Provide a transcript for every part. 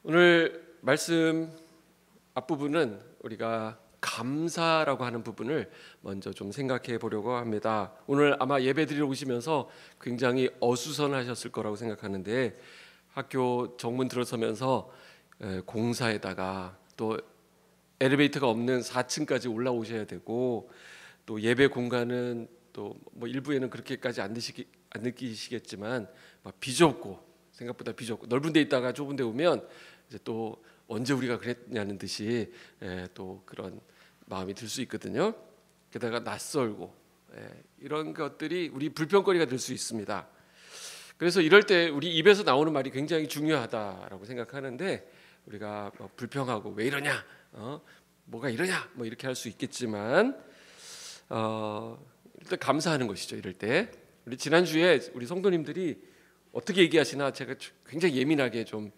오늘 말씀 앞부분은 우리가 감사라고 하는 부분을 먼저 좀 생각해 보려고 합니다. 오늘 아마 예배 드리러 오시면서 굉장히 어수선하셨을 거라고 생각하는데, 학교 정문 들어서면서 공사에다가 또 엘리베이터가 없는 4층까지 올라오셔야 되고, 또 예배 공간은 또 뭐 일부에는 그렇게까지 안 느끼시겠지만 막 비좁고, 생각보다 비좁고 넓은 데 있다가 좁은 데 오면 이제 또 언제 우리가 그랬냐는 듯이 또 그런 마음이 들 수 있거든요. 게다가 낯설고 이런 것들이 우리 불평거리가 될 수 있습니다. 그래서 이럴 때 우리 입에서 나오는 말이 굉장히 중요하다라고 생각하는데, 우리가 뭐 불평하고 왜 이러냐, 뭐가 이러냐, 뭐 이렇게 할 수 있겠지만 일단 감사하는 것이죠. 이럴 때 우리 지난주에 우리 성도님들이 어떻게 얘기하시나 제가 굉장히 예민하게 좀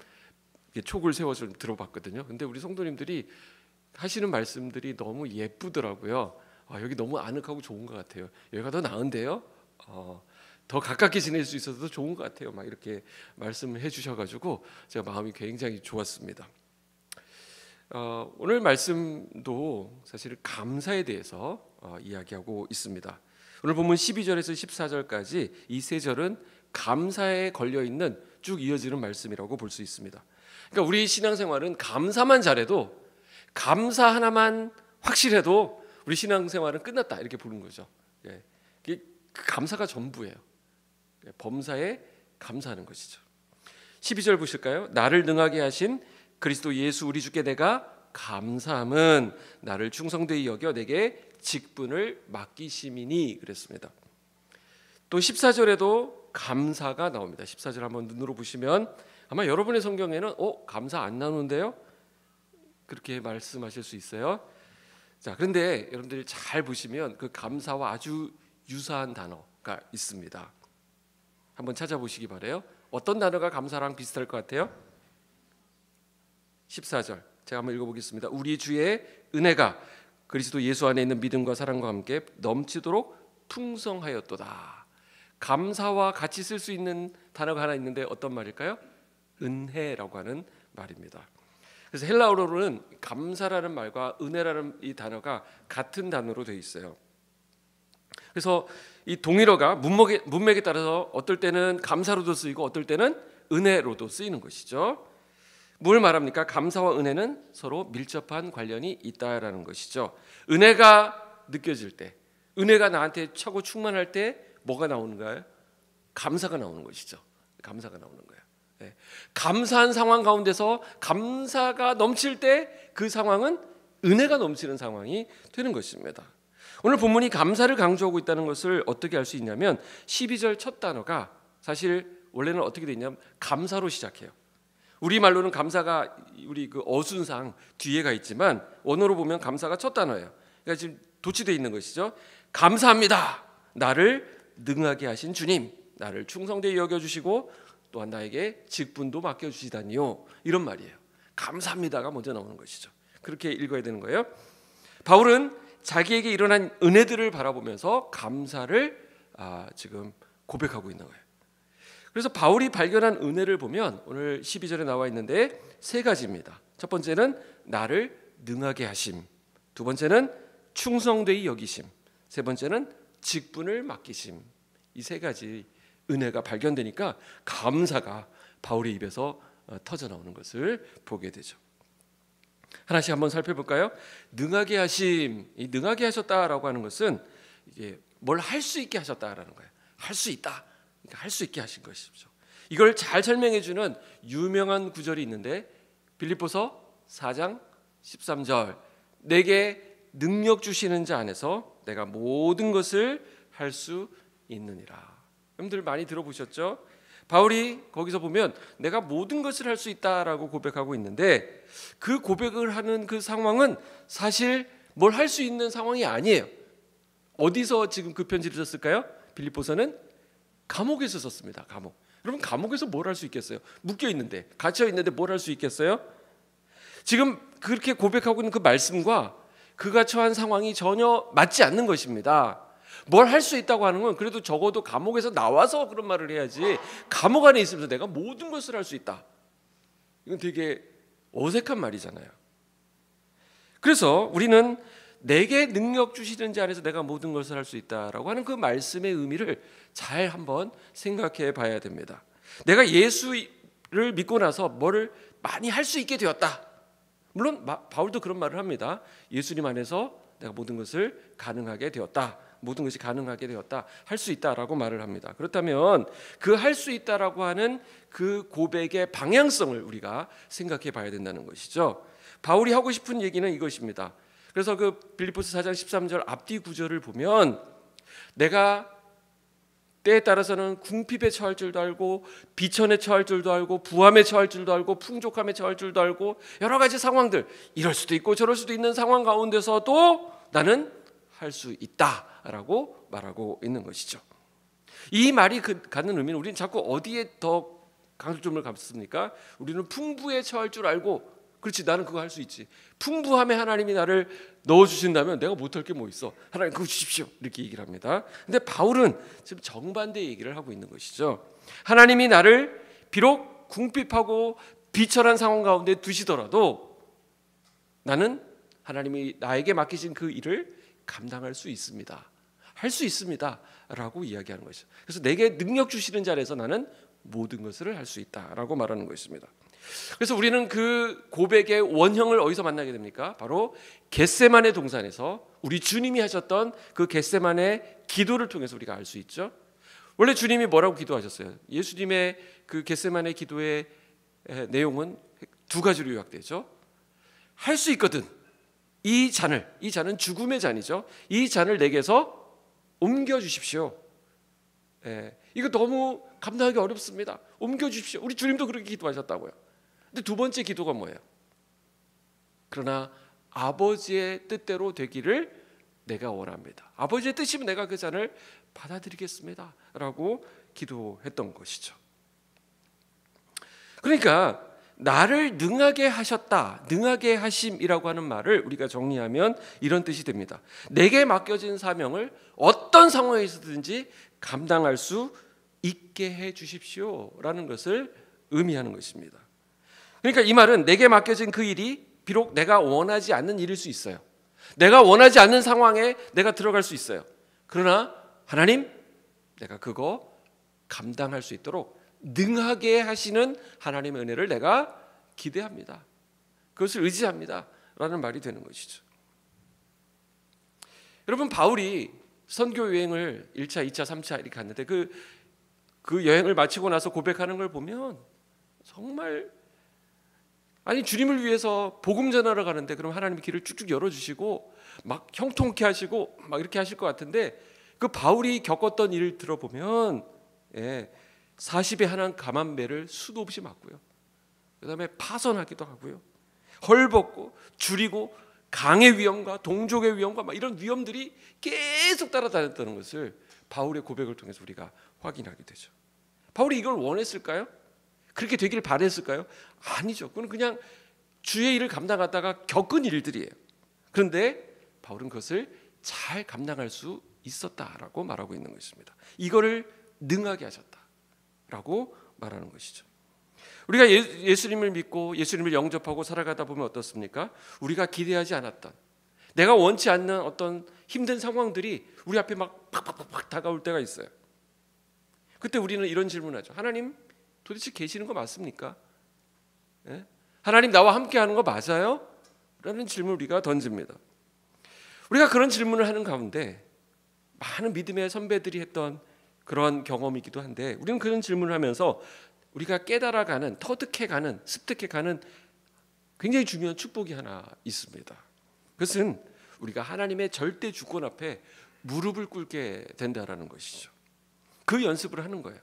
촉을 세워서 들어봤거든요. 근데 우리 성도님들이 하시는 말씀들이 너무 예쁘더라고요. 여기 너무 아늑하고 좋은 것 같아요. 여기가 더 나은데요. 더 가깝게 지낼 수 있어서 더 좋은 것 같아요. 막 이렇게 말씀을 해주셔가지고 제가 마음이 굉장히 좋았습니다. 오늘 말씀도 사실 감사에 대해서 이야기하고 있습니다. 오늘 본문 12절에서 14절까지 이 세 절은 감사에 걸려 있는 쭉 이어지는 말씀이라고 볼 수 있습니다. 그러니까 우리 신앙생활은 감사만 잘해도, 감사 하나만 확실해도 우리 신앙생활은 끝났다, 이렇게 보는 거죠. 그 감사가 전부예요. 범사에 감사하는 것이죠. 12절 보실까요? 나를 능하게 하신 그리스도 예수 우리 주께 내가 감사함은 나를 충성되이 여겨 내게 직분을 맡기심이니, 그랬습니다. 또 14절에도 감사가 나옵니다. 14절 한번 눈으로 보시면 아마 여러분의 성경에는 감사 안 나오는데요, 그렇게 말씀하실 수 있어요. 자, 그런데 여러분들이 잘 보시면 그 감사와 아주 유사한 단어가 있습니다. 한번 찾아보시기 바라요. 어떤 단어가 감사랑 비슷할 것 같아요? 14절 제가 한번 읽어보겠습니다. 우리 주의 은혜가 그리스도 예수 안에 있는 믿음과 사랑과 함께 넘치도록 풍성하였도다. 감사와 같이 쓸 수 있는 단어가 하나 있는데 어떤 말일까요? 은혜라고 하는 말입니다. 그래서 헬라어로는 감사라는 말과 은혜라는 이 단어가 같은 단어로 되어 있어요. 그래서 이 동일어가 문맥에 따라서 어떨 때는 감사로도 쓰이고 어떨 때는 은혜로도 쓰이는 것이죠. 뭘 말합니까? 감사와 은혜는 서로 밀접한 관련이 있다라는 것이죠. 은혜가 느껴질 때, 은혜가 나한테 차고 충만할 때 뭐가 나오는가요? 감사가 나오는 것이죠. 감사가 나오는 거예요. 감사한 상황 가운데서 감사가 넘칠 때 그 상황은 은혜가 넘치는 상황이 되는 것입니다. 오늘 본문이 감사를 강조하고 있다는 것을 어떻게 알 수 있냐면 12절 첫 단어가 사실 원래는 어떻게 돼 있냐면 감사로 시작해요. 우리말로는 감사가 우리 그 어순상 뒤에가 있지만 원어로 보면 감사가 첫 단어예요. 그러니까 지금 도치되어 있는 것이죠. 감사합니다. 나를 능하게 하신 주님, 나를 충성되이 여겨주시고 또한 나에게 직분도 맡겨주시다니요, 이런 말이에요. 감사합니다가 먼저 나오는 것이죠. 그렇게 읽어야 되는 거예요. 바울은 자기에게 일어난 은혜들을 바라보면서 감사를 지금 고백하고 있는 거예요. 그래서 바울이 발견한 은혜를 보면 오늘 12절에 나와 있는데 세 가지입니다. 첫 번째는 나를 능하게 하심, 두 번째는 충성되이 여기심, 세 번째는 직분을 맡기심. 이 세 가지 은혜가 발견되니까 감사가 바울의 입에서 터져 나오는 것을 보게 되죠. 하나씩 한번 살펴볼까요? 능하게 하심, 이 능하게 하셨다라고 하는 것은 이게 뭘 할 수 있게 하셨다라는 거예요. 할 수 있다, 그러니까 할 수 있게 하신 것이죠. 이걸 잘 설명해 주는 유명한 구절이 있는데 빌립보서 4장 13절 내게 능력 주시는 자 안에서 내가 모든 것을 할 수 있느니라. 여러분들 많이 들어보셨죠? 바울이 거기서 보면 내가 모든 것을 할 수 있다라고 고백하고 있는데, 그 고백을 하는 그 상황은 사실 뭘 할 수 있는 상황이 아니에요. 어디서 지금 그 편지를 썼을까요? 빌립보서는 감옥에서 썼습니다. 감옥. 여러분, 감옥에서 뭘 할 수 있겠어요? 묶여 있는데, 갇혀 있는데 뭘 할 수 있겠어요? 지금 그렇게 고백하고 있는 그 말씀과 그가 처한 상황이 전혀 맞지 않는 것입니다. 뭘 할 수 있다고 하는 건 그래도 적어도 감옥에서 나와서 그런 말을 해야지, 감옥 안에 있으면서 내가 모든 것을 할 수 있다, 이건 되게 어색한 말이잖아요. 그래서 우리는 내게 능력 주시는 자 안에서 내가 모든 것을 할 수 있다라고 하는 그 말씀의 의미를 잘 한번 생각해 봐야 됩니다. 내가 예수를 믿고 나서 뭐를 많이 할 수 있게 되었다. 물론 바울도 그런 말을 합니다. 예수님 안에서 내가 모든 것을 가능하게 되었다. 모든 것이 가능하게 되었다. 할 수 있다라고 말을 합니다. 그렇다면 그 할 수 있다라고 하는 그 고백의 방향성을 우리가 생각해 봐야 된다는 것이죠. 바울이 하고 싶은 얘기는 이것입니다. 그래서 그 빌립보서 4장 13절 앞뒤 구절을 보면 내가 때에 따라서는 궁핍에 처할 줄도 알고 비천에 처할 줄도 알고 부함에 처할 줄도 알고 풍족함에 처할 줄도 알고 여러 가지 상황들 이럴 수도 있고 저럴 수도 있는 상황 가운데서도 나는 할 수 있다라고 말하고 있는 것이죠. 이 말이 갖는 의미는 우리는 자꾸 어디에 더 강조점을 갖습니까? 우리는 풍부에 처할 줄 알고 그렇지 나는 그거 할 수 있지. 풍부함에 하나님이 나를 넣어주신다면 내가 못할 게 뭐 있어. 하나님 그거 주십시오. 이렇게 얘기를 합니다. 근데 바울은 지금 정반대 얘기를 하고 있는 것이죠. 하나님이 나를 비록 궁핍하고 비천한 상황 가운데 두시더라도 나는 하나님이 나에게 맡기신 그 일을 감당할 수 있습니다. 할 수 있습니다. 라고 이야기하는 것이죠. 그래서 내게 능력 주시는 자리에서 나는 모든 것을 할 수 있다라고 말하는 것입니다. 그래서 우리는 그 고백의 원형을 어디서 만나게 됩니까? 바로 겟세마네 동산에서 우리 주님이 하셨던 그 겟세마네 기도를 통해서 우리가 알 수 있죠. 원래 주님이 뭐라고 기도하셨어요? 예수님의 그 겟세마네 기도의 내용은 두 가지로 요약되죠. 할 수 있거든. 이 잔은 죽음의 잔이죠. 이 잔을 내게서 옮겨 주십시오. 이거 너무 감당하기 어렵습니다. 옮겨 주십시오. 우리 주님도 그렇게 기도하셨다고요. 근데 두 번째 기도가 뭐예요? 그러나 아버지의 뜻대로 되기를 내가 원합니다. 아버지의 뜻이면 내가 그 잔을 받아들이겠습니다. 라고 기도했던 것이죠. 그러니까 나를 능하게 하셨다. 능하게 하심이라고 하는 말을 우리가 정리하면 이런 뜻이 됩니다. 내게 맡겨진 사명을 어떤 상황에서든지 감당할 수 있게 해 주십시오. 라는 것을 의미하는 것입니다. 그러니까 이 말은 내게 맡겨진 그 일이 비록 내가 원하지 않는 일일 수 있어요. 내가 원하지 않는 상황에 내가 들어갈 수 있어요. 그러나 하나님, 내가 그거 감당할 수 있도록 능하게 하시는 하나님의 은혜를 내가 기대합니다. 그것을 의지합니다. 라는 말이 되는 것이죠. 여러분, 바울이 선교 여행을 1차, 2차, 3차 이렇게 갔는데 그 여행을 마치고 나서 고백하는 걸 보면 정말 아니 주님을 위해서 복음 전하러 가는데 그럼 하나님이 길을 쭉쭉 열어주시고 막 형통케 하시고 막 이렇게 하실 것 같은데 그 바울이 겪었던 일을 들어보면 40에 한한 가만배를 수도 없이 맞고요. 그 다음에 파선하기도 하고요. 헐벗고 줄이고 강의 위험과 동족의 위험과 막 이런 위험들이 계속 따라다녔다는 것을 바울의 고백을 통해서 우리가 확인하게 되죠. 바울이 이걸 원했을까요? 그렇게 되길 바랬을까요? 아니죠. 그건 그냥 주의 일을 감당하다가 겪은 일들이에요. 그런데 바울은 그것을 잘 감당할 수 있었다라고 말하고 있는 것입니다. 이거를 능하게 하셨다라고 말하는 것이죠. 우리가 예수님을 믿고 예수님을 영접하고 살아가다 보면 어떻습니까? 우리가 기대하지 않았던 내가 원치 않는 어떤 힘든 상황들이 우리 앞에 막 팍팍팍 다가올 때가 있어요. 그때 우리는 이런 질문하죠. 하나님 도대체 계시는 거 맞습니까? 하나님 나와 함께하는 거 맞아요? 라는 질문을 우리가 던집니다. 우리가 그런 질문을 하는 가운데 많은 믿음의 선배들이 했던 그런 경험이기도 한데 우리는 그런 질문을 하면서 우리가 깨달아가는, 터득해가는, 습득해가는 굉장히 중요한 축복이 하나 있습니다. 그것은 우리가 하나님의 절대 주권 앞에 무릎을 꿇게 된다라는 것이죠. 그 연습을 하는 거예요.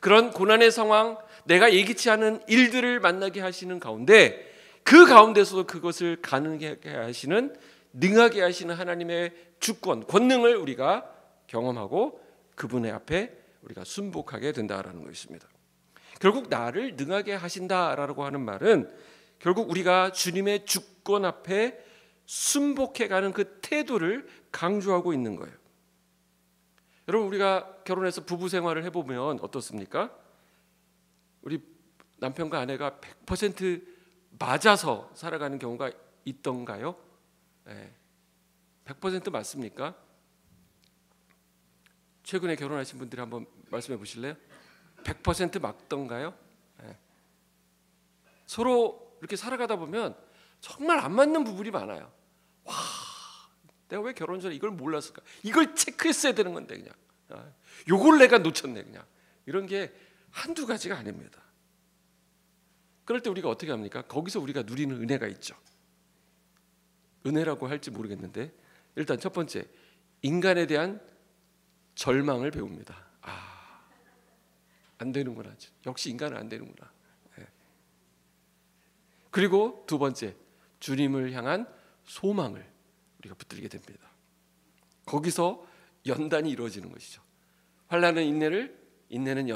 그런 고난의 상황, 내가 예기치 않은 일들을 만나게 하시는 가운데 그 가운데서도 그것을 가능하게 하시는, 능하게 하시는 하나님의 주권, 권능을 우리가 경험하고 그분의 앞에 우리가 순복하게 된다라는 것입니다. 결국 나를 능하게 하신다라고 하는 말은 결국 우리가 주님의 주권 앞에 순복해가는 그 태도를 강조하고 있는 거예요. 여러분 우리가 결혼해서 부부 생활을 해보면 어떻습니까? 우리 남편과 아내가 100% 맞아서 살아가는 경우가 있던가요? 100% 맞습니까? 최근에 결혼하신 분들이 한번 말씀해 보실래요? 100% 맞던가요? 서로 이렇게 살아가다 보면 정말 안 맞는 부분이 많아요. 와, 내가 왜 결혼 전에 이걸 몰랐을까? 이걸 체크했어야 되는 건데 그냥 요걸 내가 놓쳤네 그냥. 이런 게 한두 가지가 아닙니다. 그럴 때 우리가 어떻게 합니까? 거기서 우리가 누리는 은혜가 있죠. 은혜라고 할지 모르겠는데 일단 첫 번째, 인간에 대한 절망을 배웁니다. 안 되는구나. 역시 인간은 안 되는구나. 그리고 두 번째, 주님을 향한 소망을 우리가 붙들게 됩니다. 거기서 연단이 이루어지는 것이죠. 환난은 인내를, 인내는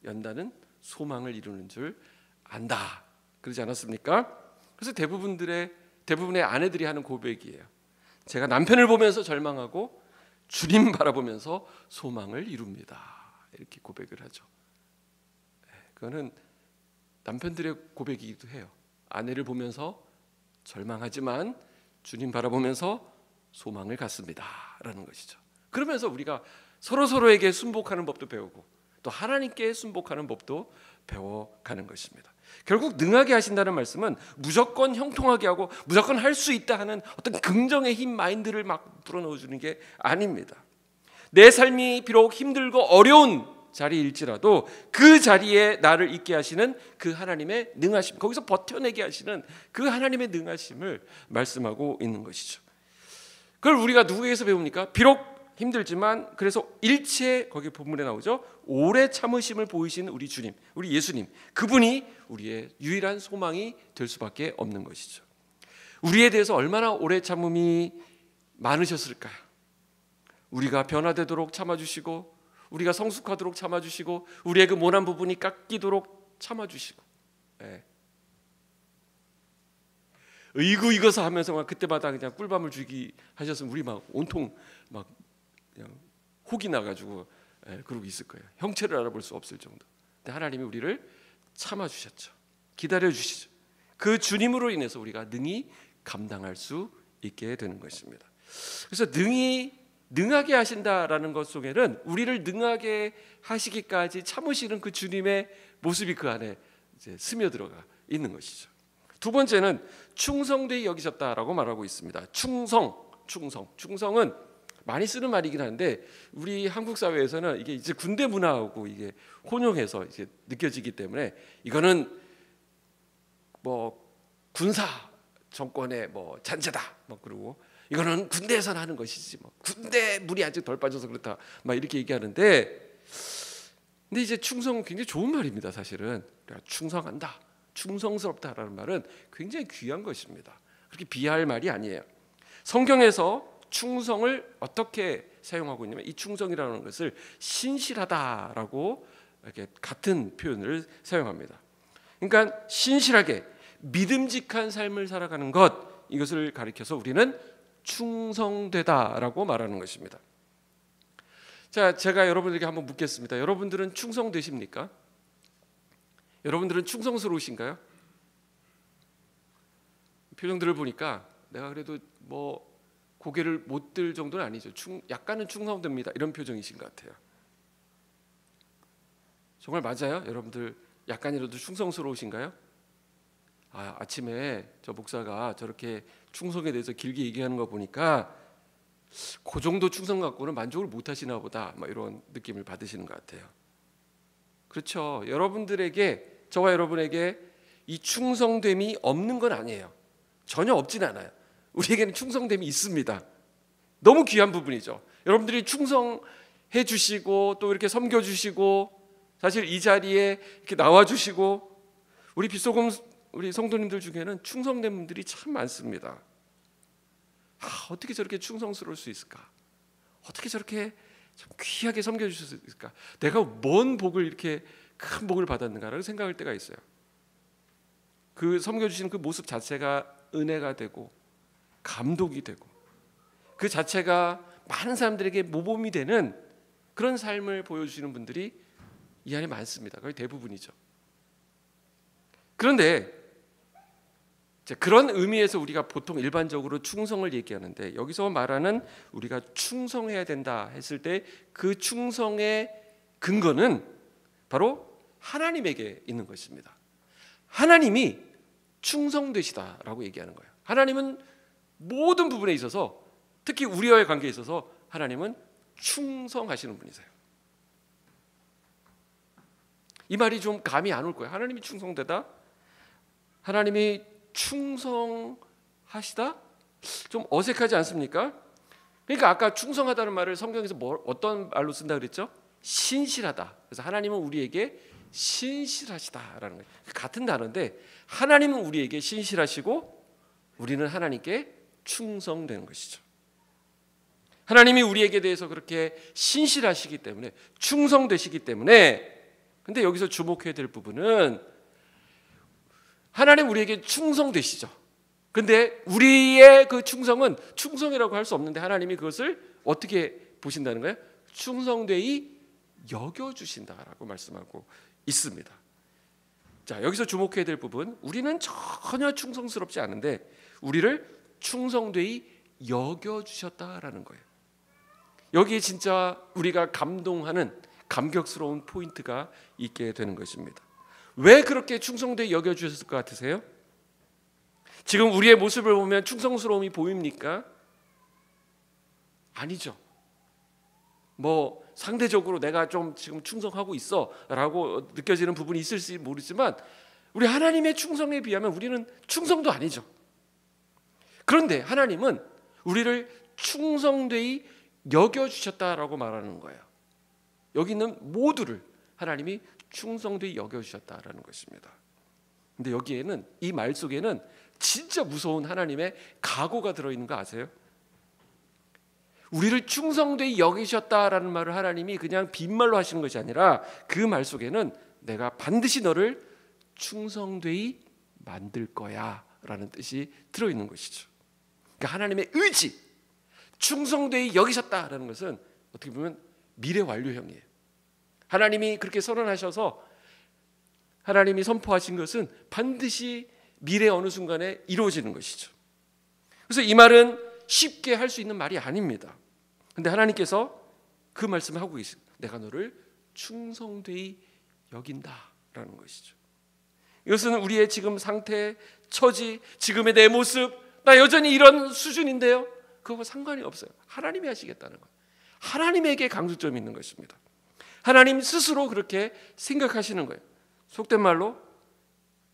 연단은 소망을 이루는 줄 안다. 그러지 않았습니까? 그래서 대부분의 아내들이 하는 고백이에요. 제가 남편을 보면서 절망하고 주님 바라보면서 소망을 이룹니다. 이렇게 고백을 하죠. 그거는 남편들의 고백이기도 해요. 아내를 보면서 절망하지만 주님 바라보면서 소망을 갖습니다 라는 것이죠. 그러면서 우리가 서로에게 순복하는 법도 배우고 또 하나님께 순복하는 법도 배워가는 것입니다. 결국 능하게 하신다는 말씀은 무조건 형통하게 하고 무조건 할 수 있다 하는 어떤 긍정의 힘 마인드를 막 불어넣어주는 게 아닙니다. 내 삶이 비록 힘들고 어려운 자리일지라도 그 자리에 나를 있게 하시는 그 하나님의 능하심, 거기서 버텨내게 하시는 그 하나님의 능하심을 말씀하고 있는 것이죠. 그걸 우리가 누구에게서 배웁니까? 비록 힘들지만 그래서 일체 거기 본문에 나오죠. 오래 참으심을 보이신 우리 주님, 우리 예수님, 그분이 우리의 유일한 소망이 될 수밖에 없는 것이죠. 우리에 대해서 얼마나 오래 참음이 많으셨을까요? 우리가 변화되도록 참아주시고 우리가 성숙하도록 참아주시고 우리의 그 모난 부분이 깎이도록 참아주시고 의구 이거서 하면서 막 그때마다 그냥 꿀밤을 주기 하셨으면 우리 막 온통 막 그냥 혹이 나가지고 그러고 있을 거예요. 형체를 알아볼 수 없을 정도. 근데 하나님이 우리를 참아주셨죠. 기다려주시죠. 그 주님으로 인해서 우리가 능히 감당할 수 있게 되는 것입니다. 그래서 능하게 하신다라는 것 속에는 우리를 능하게 하시기까지 참으시는 그 주님의 모습이 그 안에 이제 스며들어가 있는 것이죠. 두 번째는 충성되이 여기셨다라고 말하고 있습니다. 충성은 많이 쓰는 말이긴 한데 우리 한국 사회에서는 이게 이제 군대 문화하고 이게 혼용해서 이제 느껴지기 때문에 이거는 뭐 군사 정권의 뭐 잔재다 뭐 그러고 이거는 군대에서는 하는 것이지 뭐 군대 물이 아직 덜 빠져서 그렇다 막 이렇게 얘기하는데 근데 이제 충성은 굉장히 좋은 말입니다. 사실은 충성한다, 충성스럽다라는 말은 굉장히 귀한 것입니다. 그렇게 비하할 말이 아니에요. 성경에서 충성을 어떻게 사용하고 있냐면 이 충성이라는 것을 신실하다라고 이렇게 같은 표현을 사용합니다. 그러니까 신실하게 믿음직한 삶을 살아가는 것, 이것을 가리켜서 우리는 충성되다라고 말하는 것입니다. 자, 제가 여러분들에게 한번 묻겠습니다. 여러분들은 충성되십니까? 여러분들은 충성스러우신가요? 표정들을 보니까 내가 그래도 뭐 고개를 못 들 정도는 아니죠. 약간은 충성됩니다. 이런 표정이신 것 같아요. 정말 맞아요? 여러분들 약간이라도 충성스러우신가요? 아침에 저 목사가 저렇게 충성에 대해서 길게 얘기하는 거 보니까 그 정도 충성 갖고는 만족을 못 하시나 보다 막 이런 느낌을 받으시는 것 같아요. 그렇죠. 여러분들에게, 저와 여러분에게 이 충성됨이 없는 건 아니에요. 전혀 없진 않아요. 우리에게는 충성됨이 있습니다. 너무 귀한 부분이죠. 여러분들이 충성해 주시고 또 이렇게 섬겨 주시고 사실 이 자리에 이렇게 나와 주시고 우리 빗소금 우리 성도님들 중에는 충성된 분들이 참 많습니다. 어떻게 저렇게 충성스러울 수 있을까? 어떻게 저렇게 참 귀하게 섬겨줄 수 있을까? 내가 뭔 복을 이렇게 큰 복을 받았는가라고 생각할 때가 있어요. 그 섬겨주시는 그 모습 자체가 은혜가 되고 감독이 되고 그 자체가 많은 사람들에게 모범이 되는 그런 삶을 보여주시는 분들이 이 안에 많습니다. 거의 대부분이죠. 그런데 그런 의미에서 우리가 보통 일반적으로 충성을 얘기하는데, 여기서 말하는 우리가 충성해야 된다 했을 때 그 충성의 근거는 바로 하나님에게 있는 것입니다. 하나님이 충성되시다라고 얘기하는 거예요. 하나님은 모든 부분에 있어서, 특히 우리와의 관계에 있어서 하나님은 충성하시는 분이세요. 이 말이 좀 감이 안 올 거예요. 하나님이 충성되다? 하나님이 충성하시다? 좀 어색하지 않습니까? 그러니까 아까 충성하다는 말을 성경에서 어떤 말로 쓴다 그랬죠? 신실하다. 그래서 하나님은 우리에게 신실하시다라는 거예요. 같은 단어인데 하나님은 우리에게 신실하시고 우리는 하나님께 충성되는 것이죠. 하나님이 우리에게 대해서 그렇게 신실하시기 때문에, 충성되시기 때문에, 근데 여기서 주목해야 될 부분은 하나님 우리에게 충성되시죠. 근데 우리의 그 충성은 충성이라고 할 수 없는데 하나님이 그것을 어떻게 보신다는 거예요? 충성되이 여겨주신다라고 말씀하고 있습니다. 자, 여기서 주목해야 될 부분, 우리는 전혀 충성스럽지 않은데 우리를 충성되이 여겨주셨다라는 거예요. 여기에 진짜 우리가 감동하는 감격스러운 포인트가 있게 되는 것입니다. 왜 그렇게 충성되이 여겨주셨을 것 같으세요? 지금 우리의 모습을 보면 충성스러움이 보입니까? 아니죠. 뭐 상대적으로 내가 좀 지금 충성하고 있어 라고 느껴지는 부분이 있을지 모르지만 우리 하나님의 충성에 비하면 우리는 충성도 아니죠. 그런데 하나님은 우리를 충성되이 여겨주셨다라고 말하는 거예요. 여기 있는 모두를 하나님이 충성되이 여겨주셨다라는 것입니다. 근데 여기에는, 이 말 속에는 진짜 무서운 하나님의 각오가 들어있는 거 아세요? 우리를 충성되이 여기셨다라는 말을 하나님이 그냥 빈말로 하시는 것이 아니라 그 말 속에는 내가 반드시 너를 충성되이 만들 거야 라는 뜻이 들어있는 것이죠. 그러니까 하나님의 의지, 충성되이 여기셨다라는 것은 어떻게 보면 미래 완료형이에요. 하나님이 그렇게 선언하셔서 하나님이 선포하신 것은 반드시 미래 어느 순간에 이루어지는 것이죠. 그래서 이 말은 쉽게 할 수 있는 말이 아닙니다. 그런데 하나님께서 그 말씀을 하고 계십니다. 내가 너를 충성되이 여긴다라는 것이죠. 이것은 우리의 지금 상태, 처지, 지금의 내 모습, 나 여전히 이런 수준인데요, 그거와 상관이 없어요. 하나님이 하시겠다는 거예요. 하나님에게 강조점이 있는 것입니다. 하나님 스스로 그렇게 생각하시는 거예요. 속된 말로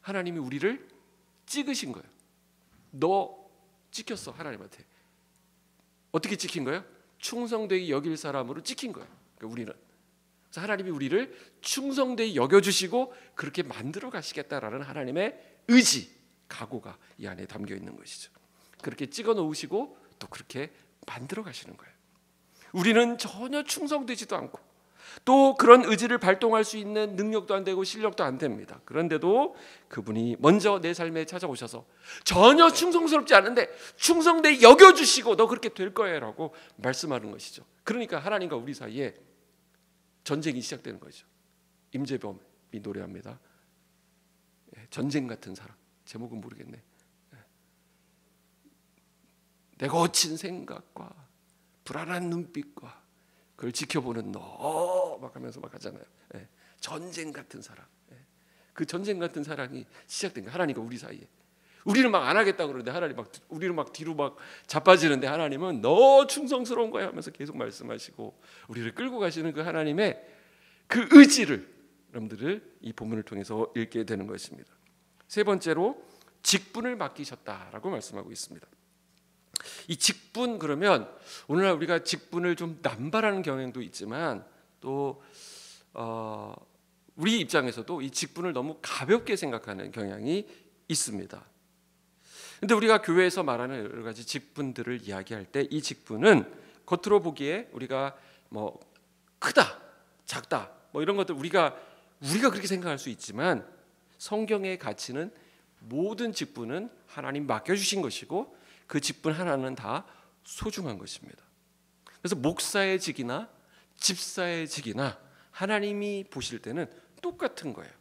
하나님이 우리를 찍으신 거예요. 너 찍혔어. 하나님한테. 어떻게 찍힌 거예요? 충성되이 여길 사람으로 찍힌 거예요. 그러니까 우리는. 그래서 하나님이 우리를 충성되이 여겨주시고 그렇게 만들어 가시겠다라는 하나님의 의지, 각오가 이 안에 담겨 있는 것이죠. 그렇게 찍어 놓으시고 또 그렇게 만들어 가시는 거예요. 우리는 전혀 충성되지도 않고 또 그런 의지를 발동할 수 있는 능력도 안 되고 실력도 안 됩니다. 그런데도 그분이 먼저 내 삶에 찾아오셔서 전혀 충성스럽지 않은데 충성되이 여겨주시고 너 그렇게 될 거야 라고 말씀하는 것이죠. 그러니까 하나님과 우리 사이에 전쟁이 시작되는 거죠. 임재범이 노래합니다. 전쟁 같은 사랑. 제목은 모르겠네. 내 거친 생각과 불안한 눈빛과 그걸 지켜보는 너 막 하면서 막 하잖아요. 전쟁 같은 사랑. 그 전쟁 같은 사랑이 시작된 거예요. 하나님과 우리 사이에. 우리는 막 안 하겠다 그러는데 하나님 막 우리는 막 뒤로 막 자빠지는데 하나님은 너 충성스러운 거야 하면서 계속 말씀하시고 우리를 끌고 가시는 그 하나님의 그 의지를 여러분들을 이 본문을 통해서 읽게 되는 것입니다. 세 번째로 직분을 맡기셨다라고 말씀하고 있습니다. 이 직분, 그러면 오늘날 우리가 직분을 좀 남발하는 경향도 있지만 또 우리 입장에서도 이 직분을 너무 가볍게 생각하는 경향이 있습니다. 그런데 우리가 교회에서 말하는 여러 가지 직분들을 이야기할 때 이 직분은 겉으로 보기에 우리가 뭐 크다, 작다, 뭐 이런 것들 우리가 그렇게 생각할 수 있지만 성경의 가치는 모든 직분은 하나님 맡겨주신 것이고 그 직분 하나는 다 소중한 것입니다. 그래서 목사의 직이나 집사의 직이나 하나님이 보실 때는 똑같은 거예요.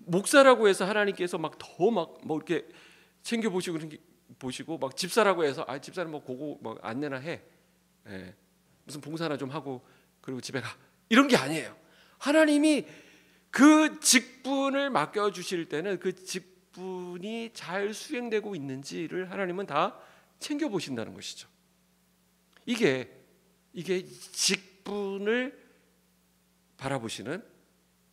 목사라고 해서 하나님께서 막 더 막 뭐 이렇게 챙겨 보시고 그런 게 보시고 막 집사라고 해서 집사는 뭐 고고 뭐 안내나 해. 예. 무슨 봉사나 좀 하고 그리고 집에 가. 이런 게 아니에요. 하나님이 그 직분을 맡겨 주실 때는 그 직분이 잘 수행되고 있는지를 하나님은 다 챙겨 보신다는 것이죠. 이게 직분을 바라보시는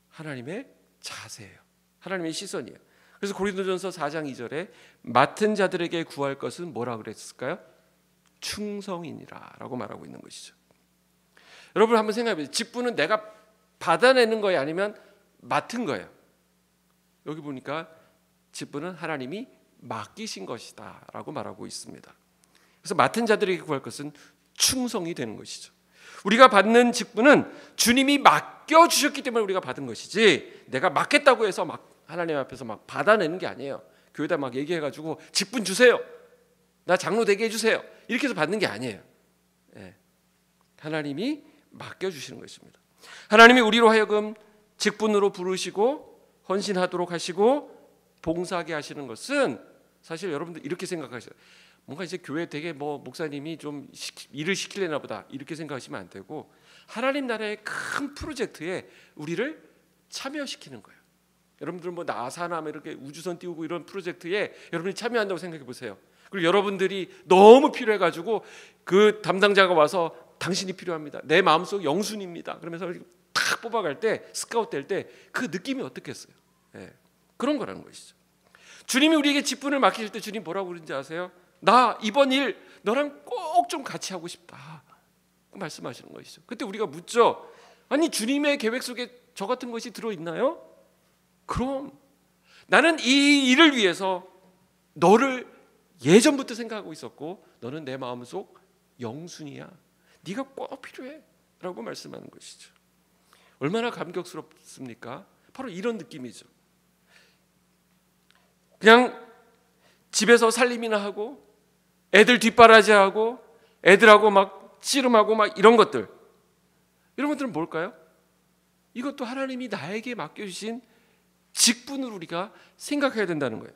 하나님의 자세예요. 하나님의 시선이에요. 그래서 고린도전서 4장 2절에 맡은 자들에게 구할 것은 뭐라 그랬을까요? 충성이니라라고 말하고 있는 것이죠. 여러분 한번 생각해 보세요. 직분은 내가 받아내는 거예요, 아니면 맡은 거예요? 여기 보니까 직분은 하나님이 맡기신 것이다라고 말하고 있습니다. 그래서 맡은 자들에게 구할 것은 충성이 되는 것이죠. 우리가 받는 직분은 주님이 맡겨 주셨기 때문에 우리가 받은 것이지, 내가 맡겠다고 해서 막 하나님 앞에서 막 받아내는 게 아니에요. 교회다 막 얘기해가지고 직분 주세요, 나 장로 되게 해주세요, 이렇게 해서 받는 게 아니에요. 하나님이 맡겨주시는 것입니다. 하나님이 우리로 하여금 직분으로 부르시고 헌신하도록 하시고 봉사하게 하시는 것은, 사실 여러분들 이렇게 생각하셔요. 뭔가 이제 교회 되게 뭐 목사님이 좀 일을 시키려나 보다, 이렇게 생각하시면 안 되고, 하나님 나라의 큰 프로젝트에 우리를 참여시키는 거예요. 여러분들 뭐 나사나 이렇게 우주선 띄우고 이런 프로젝트에 여러분이 참여한다고 생각해 보세요. 그리고 여러분들이 너무 필요해가지고 그 담당자가 와서 당신이 필요합니다, 내 마음속 영순입니다, 그러면서 탁 뽑아갈 때, 스카웃 될 때 그 느낌이 어떻겠어요? 그런 거라는 것이죠. 주님이 우리에게 직분을 맡기실 때 주님 뭐라고 그러는지 아세요? 나 이번 일 너랑 꼭 좀 같이 하고 싶다, 그 말씀하시는 것이죠. 그때 우리가 묻죠. 아니 주님의 계획 속에 저 같은 것이 들어있나요? 그럼 나는 이 일을 위해서 너를 예전부터 생각하고 있었고, 너는 내 마음속 영순이야, 네가 꼭 필요해 라고 말씀하는 것이죠. 얼마나 감격스럽습니까? 바로 이런 느낌이죠. 그냥 집에서 살림이나 하고 애들 뒷바라지하고 애들하고 막 씨름하고 막 이런 것들은 뭘까요? 이것도 하나님이 나에게 맡겨주신 직분으로 우리가 생각해야 된다는 거예요.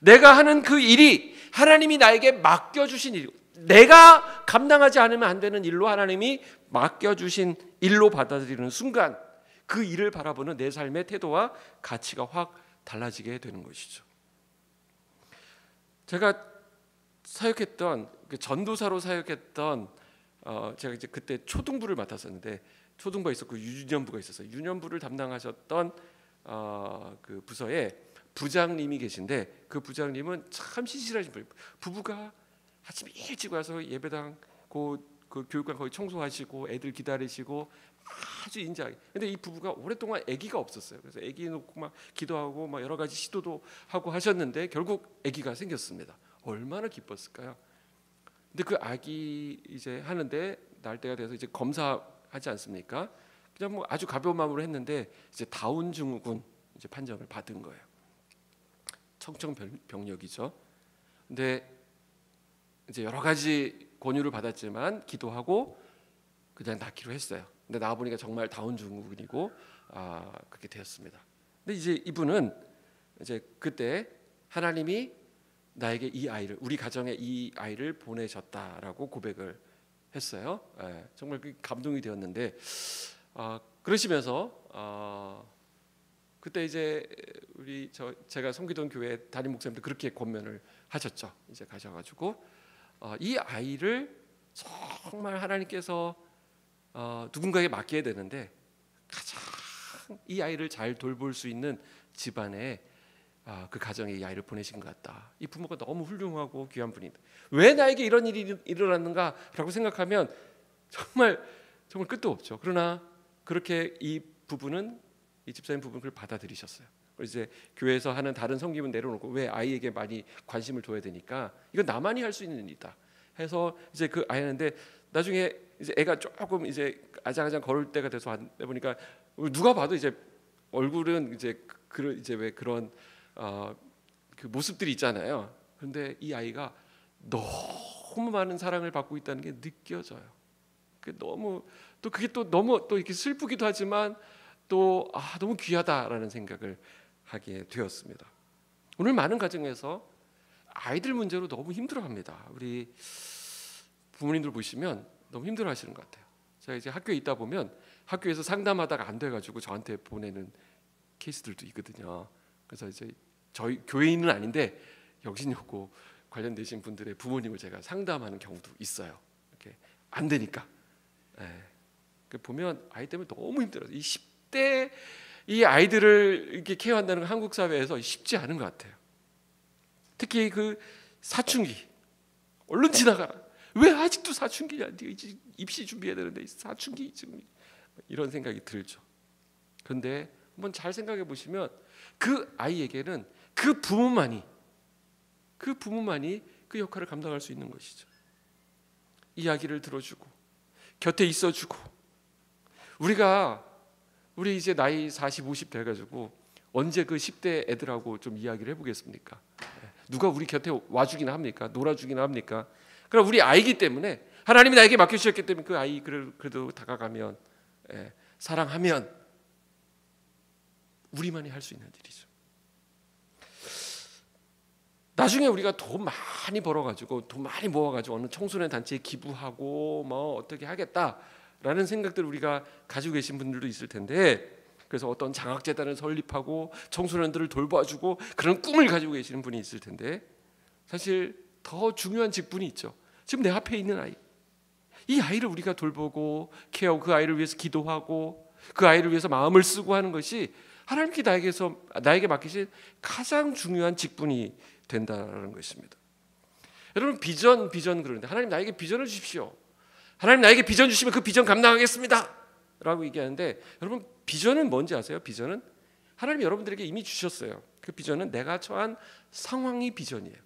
내가 하는 그 일이 하나님이 나에게 맡겨주신 일이고, 내가 감당하지 않으면 안 되는 일로 하나님이 맡겨주신 일로 받아들이는 순간, 그 일을 바라보는 내 삶의 태도와 가치가 확 달라지게 되는 것이죠. 제가 사역했던, 전도사로 사역했던, 제가 이제 그때 초등부를 맡았었는데, 초등부가 있었고 유년부가 있었어요. 유년부를 담당하셨던 그 부서에 부장님이 계신데, 그 부장님은 참 신실하신 분이에요. 부부가 아침 일찍 와서 예배당 그 교육관 거기 청소하시고 애들 기다리시고 아주 인자하게. 근데 이 부부가 오랫동안 아기가 없었어요. 그래서 아기 놓고 막 기도하고 막 여러 가지 시도도 하고 하셨는데 결국 아기가 생겼습니다. 얼마나 기뻤을까요? 근데 그 아기 이제 하는데 날 때가 돼서 이제 검사하지 않습니까? 그냥 뭐 아주 가벼운 마음으로 했는데 이제 다운 증후군 이제 판정을 받은 거예요. 청천벽력이죠. 근데 이제 여러 가지 권유를 받았지만 기도하고 그냥 낳기로 했어요. 근데 낳아 보니까 정말 다운 증후군이고 그렇게 되었습니다. 근데 이제 이분은 이제 그때 하나님이 나에게 이 아이를, 우리 가정에 이 아이를 보내셨다라고 고백을 했어요. 정말 감동이 되었는데, 그러시면서 그때 이제 제가 섬기던 교회 담임 목사님도 그렇게 권면을 하셨죠. 이제 가셔가지고 이 아이를 정말 하나님께서 누군가에게 맡겨야 되는데, 가장 이 아이를 잘 돌볼 수 있는 집안에 그 가정에 이 아이를 보내신 것 같다. 이 부모가 너무 훌륭하고 귀한 분인데 왜 나에게 이런 일이 일어났는가라고 생각하면 정말 끝도 없죠. 그러나 그렇게 이 집사님 부부는 그걸 받아들이셨어요. 그래서 이제 교회에서 하는 다른 섬김은 내려놓고, 왜 아이에게 많이 관심을 둬야 되니까 이건 나만이 할 수 있는 일이다 해서 이제 그 아이 하는데, 나중에 이제 애가 조금 이제 아장아장 걸을 때가 돼서 해보니까 누가 봐도 이제 얼굴은 이제 왜 그런 그 모습들이 있잖아요. 그런데 이 아이가 너무 많은 사랑을 받고 있다는 게 느껴져요. 그게 또 너무 또 이렇게 슬프기도 하지만 또 너무 귀하다라는 생각을 하게 되었습니다. 오늘 많은 가정에서 아이들 문제로 너무 힘들어합니다. 우리 부모님들 보시면 너무 힘들어하시는 것 같아요. 제가 이제 학교에 있다 보면 학교에서 상담하다가 안 돼가지고 저한테 보내는 케이스들도 있거든요. 그래서 이제 저희 교회인은 아닌데 영신여고 관련되신 분들의 부모님을 제가 상담하는 경우도 있어요. 이렇게 안 되니까. 보면 아이 때문에 너무 힘들어요. 이 10대 이 아이들을 이렇게 케어한다는 건 한국 사회에서 쉽지 않은 것 같아요. 특히 그 사춘기, 얼른 지나가라. 왜 아직도 사춘기냐? 이제 입시 준비해야 되는데 사춘기 지금 이런 생각이 들죠. 그런데 한번 잘 생각해 보시면 그 아이에게는 그 부모만이 그 역할을 감당할 수 있는 것이죠. 이야기를 들어주고 곁에 있어주고 우리 이제 나이 40, 50 돼가지고 언제 그 10대 애들하고 좀 이야기를 해보겠습니까? 누가 우리 곁에 와주기나 합니까? 놀아주기나 합니까? 그럼 우리 아이기 때문에 하나님이 나에게 맡겨주셨기 때문에 그 아이 그래도 다가가면 사랑하면 우리만이 할 수 있는 일이죠. 나중에 우리가 돈 많이 벌어가지고 돈 많이 모아가지고 어느 청소년 단체에 기부하고 뭐 어떻게 하겠다라는 생각들 우리가 가지고 계신 분들도 있을 텐데, 그래서 어떤 장학재단을 설립하고 청소년들을 돌봐주고 그런 꿈을 가지고 계시는 분이 있을 텐데, 사실 더 중요한 직분이 있죠. 지금 내 앞에 있는 아이, 이 아이를 우리가 돌보고 케어하고 그 아이를 위해서 기도하고 그 아이를 위해서 마음을 쓰고 하는 것이 하나님께 나에게 맡기신 가장 중요한 직분이 된다는 것입니다. 여러분, 비전 그러는데 하나님 나에게 비전을 주십시오. 하나님 나에게 비전 주시면 그 비전 감당하겠습니다 라고 얘기하는데, 여러분 비전은 뭔지 아세요? 비전은 하나님이 여러분들에게 이미 주셨어요. 그 비전은 내가 처한 상황이 비전이에요.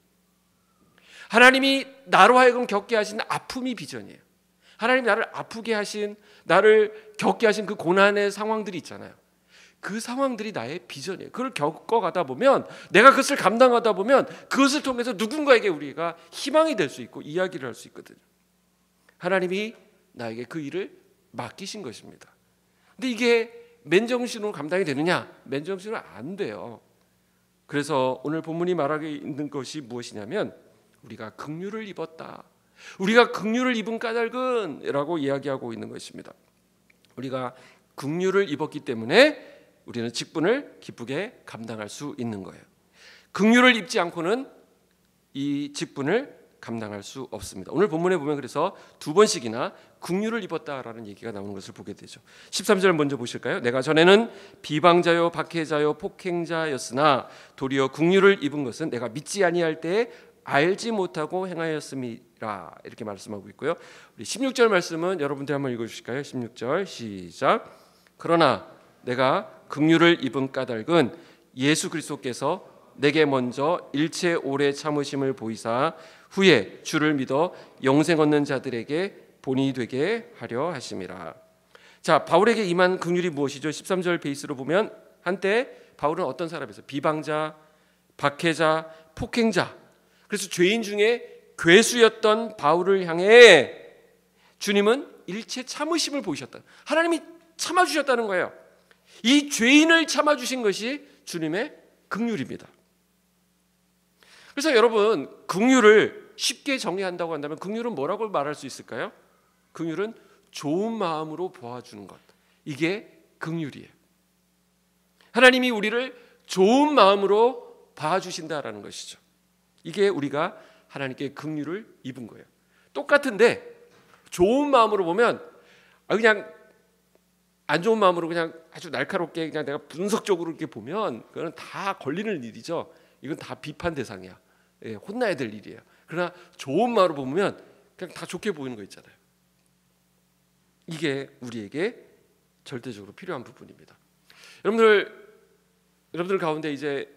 하나님이 나로 하여금 겪게 하신 아픔이 비전이에요. 하나님 나를 아프게 하신, 나를 겪게 하신 그 고난의 상황들이 있잖아요. 그 상황들이 나의 비전이에요. 그걸 겪어가다 보면, 내가 그것을 감당하다 보면 그것을 통해서 누군가에게 우리가 희망이 될 수 있고 이야기를 할 수 있거든요. 하나님이 나에게 그 일을 맡기신 것입니다. 근데 이게 맨정신으로 감당이 되느냐? 맨정신으로 안 돼요. 그래서 오늘 본문이 말하고 있는 것이 무엇이냐면, 우리가 긍휼을 입었다, 우리가 긍휼을 입은 까닭은 라고 이야기하고 있는 것입니다. 우리가 긍휼을 입었기 때문에 우리는 직분을 기쁘게 감당할 수 있는 거예요. 긍휼을 입지 않고는 이 직분을 감당할 수 없습니다. 오늘 본문에 보면 그래서 두 번씩이나 긍휼을 입었다라는 얘기가 나오는 것을 보게 되죠. 13절 먼저 보실까요? 내가 전에는 비방자요 박해자요 폭행자였으나 도리어 긍휼을 입은 것은 내가 믿지 아니할 때에 알지 못하고 행하였음이라, 이렇게 말씀하고 있고요. 우리 16절 말씀은 여러분들 한번 읽어주실까요? 16절 시작. 그러나 내가 긍휼을 입은 까닭은 예수 그리스도께서 내게 먼저 일체 오래 참으심을 보이사 후에 주를 믿어 영생 얻는 자들에게 본이 되게 하려 하심이라. 자, 바울에게 임한 긍휼이 무엇이죠? 13절 베이스로 보면 한때 바울은 어떤 사람이었어요? 비방자, 박해자, 폭행자, 그래서 죄인 중에 괴수였던 바울을 향해 주님은 일체 참으심을 보이셨다. 하나님이 참아주셨다는 거예요. 이 죄인을 참아주신 것이 주님의 긍휼입니다. 그래서 여러분, 긍휼을 쉽게 정리한다고 한다면 긍휼은 뭐라고 말할 수 있을까요? 긍휼은 좋은 마음으로 보아주는 것, 이게 긍휼이에요. 하나님이 우리를 좋은 마음으로 봐주신다라는 것이죠. 이게 우리가 하나님께 긍휼을 입은 거예요. 똑같은데 좋은 마음으로 보면 그냥 안 좋은 마음으로 그냥 아주 날카롭게 그냥 내가 분석적으로 이렇게 보면 그거는 다 걸리는 일이죠. 이건 다 비판 대상이야. 혼나야 될 일이에요. 그러나 좋은 마음으로 보면 그냥 다 좋게 보이는 거 있잖아요. 이게 우리에게 절대적으로 필요한 부분입니다. 여러분들 가운데 이제